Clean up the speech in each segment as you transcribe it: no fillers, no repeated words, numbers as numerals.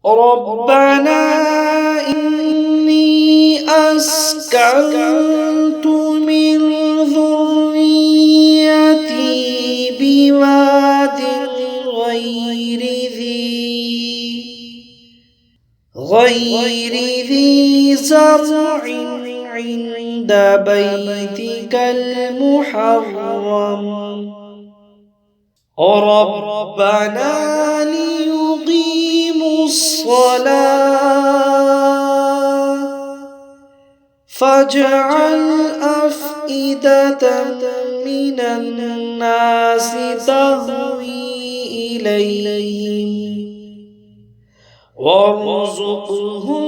ربنا إني أسكنت من ذريتي بواد غير ذي زرع عند بيتك المحرم ربنا ليقيموا الصلاة فاجعل أفئدة من الناس تهوي إليهم وارزقهم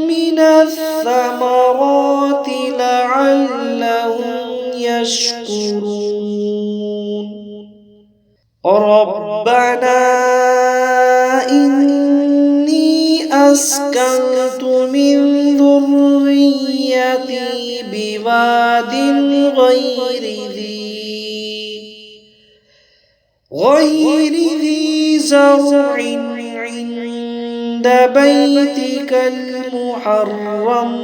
من الثمرات لعلهم يشكرون ربنا إني أسكنت من ذريتي بواد غير ذي زرع عند بيتك المحرم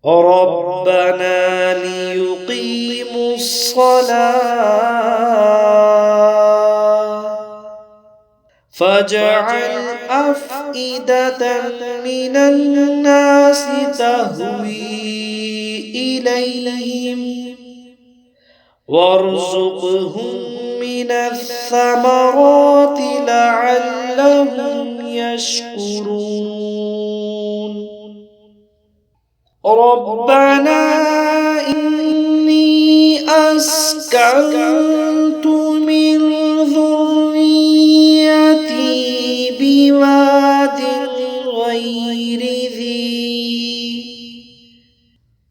ربنا ليقيموا الصلاة فاجعل أفئدة من الناس تهوي إليهم وارزقهم من الثمرات لعلهم يشكرون ربنا إني أسكنت من ذريتي بواد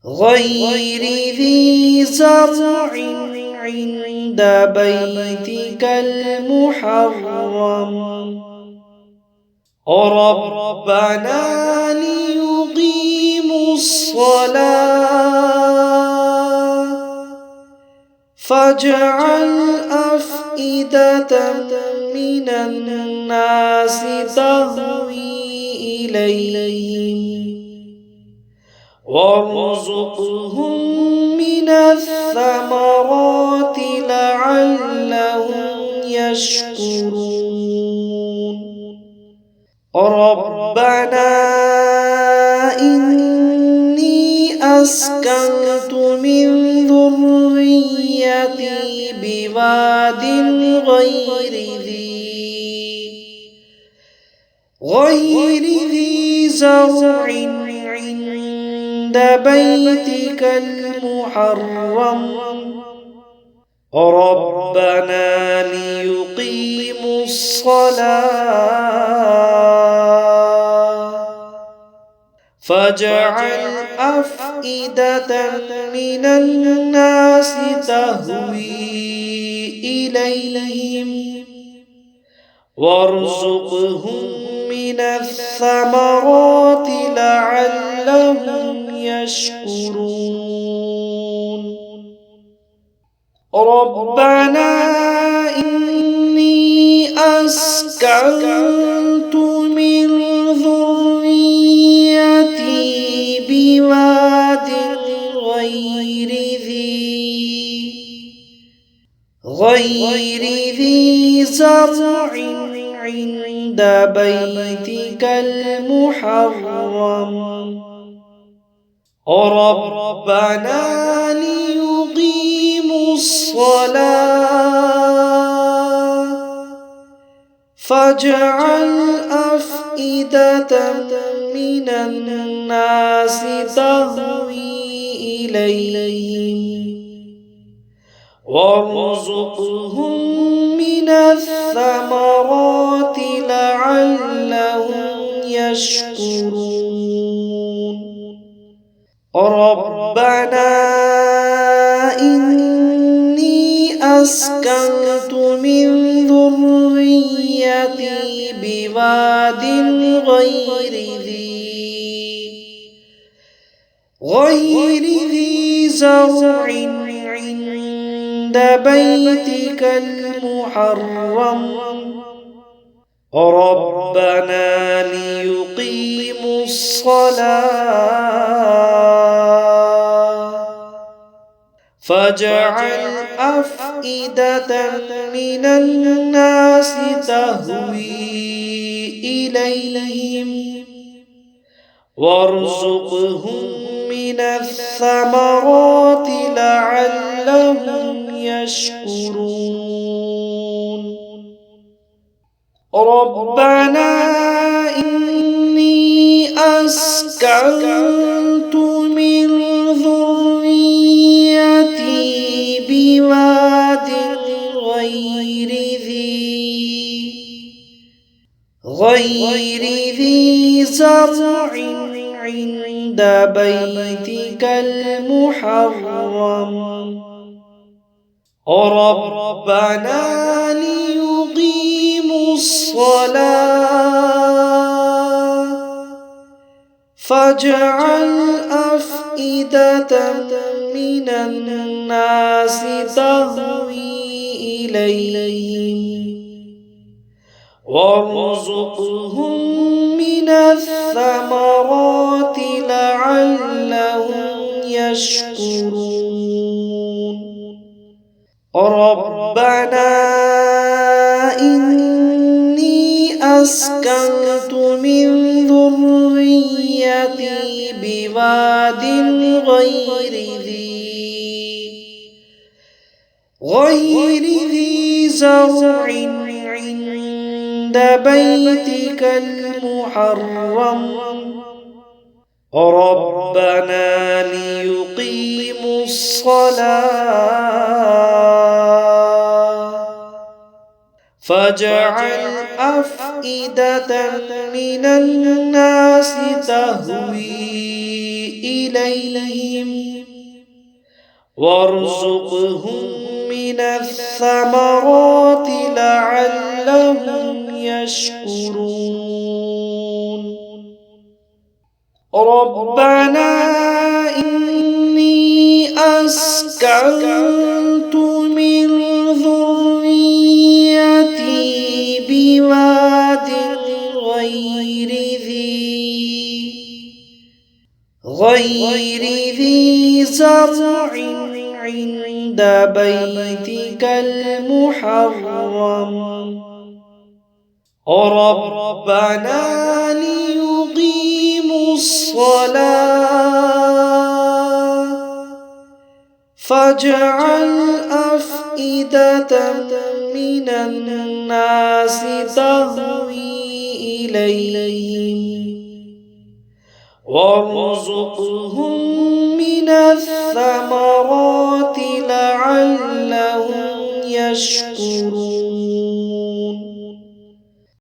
غير ذي زرع عند بيتك المحرم ربنا ليقيموا الصلاة فاجعل أفئدة من الناس تهوي إليهم وارزقهم من الثمرات لعلهم يشكرون ربنا إني أسكنت من ذريتي بواد غير ذي زرع عند بيتك المحرم ربنا ليقيموا الصلاة فاجعل أفئدة من الناس تهوي إليهم وارزقهم من الثمرات لعلهم يشكرون ربنا إني أسكنت من ذريتي بواد غير ذي زرع عند بيتك المحرم ربنا ليقيموا الصلاة فاجعل أفئدة من الناس تهوي إليهم وارزقهم من الثمرات لعلهم يشكرون ربنا إني أسكنت من ذريتي بواد غير ذي زرع عند بيتك المحرم ربنا ليقيموا الصلاة فاجعل أفئدة من الناس تهوي إليهم وارزقهم من الثمرات لعلهم يشكرون ربنا إني أسكنت من ذريتي بواد غير ذي زرع عند بيتك المحرم ربنا ليقيموا الصلاة فاجعل أفئدة من الناس تهوي إليهم وارزقهم من الثمرات لعلهم يشكرون ربنا إني أسكنت من ذريتي بواد غير ذي زرع عند بيتك المحرم ربنا ليقيموا الصلاة فاجعل أفئدة من الناس تهوي إليهم وارزقهم من الثمرات لعلهم يشكرون ربنا إني أسكنت من ذريتي بواد غير ذي زرع عند بيتك المحرم ربنا ليقيموا الصلاة فاجعل أفئدة من الناس تهوي إليهم وارزقهم من الثمرات لعلهم يشكرون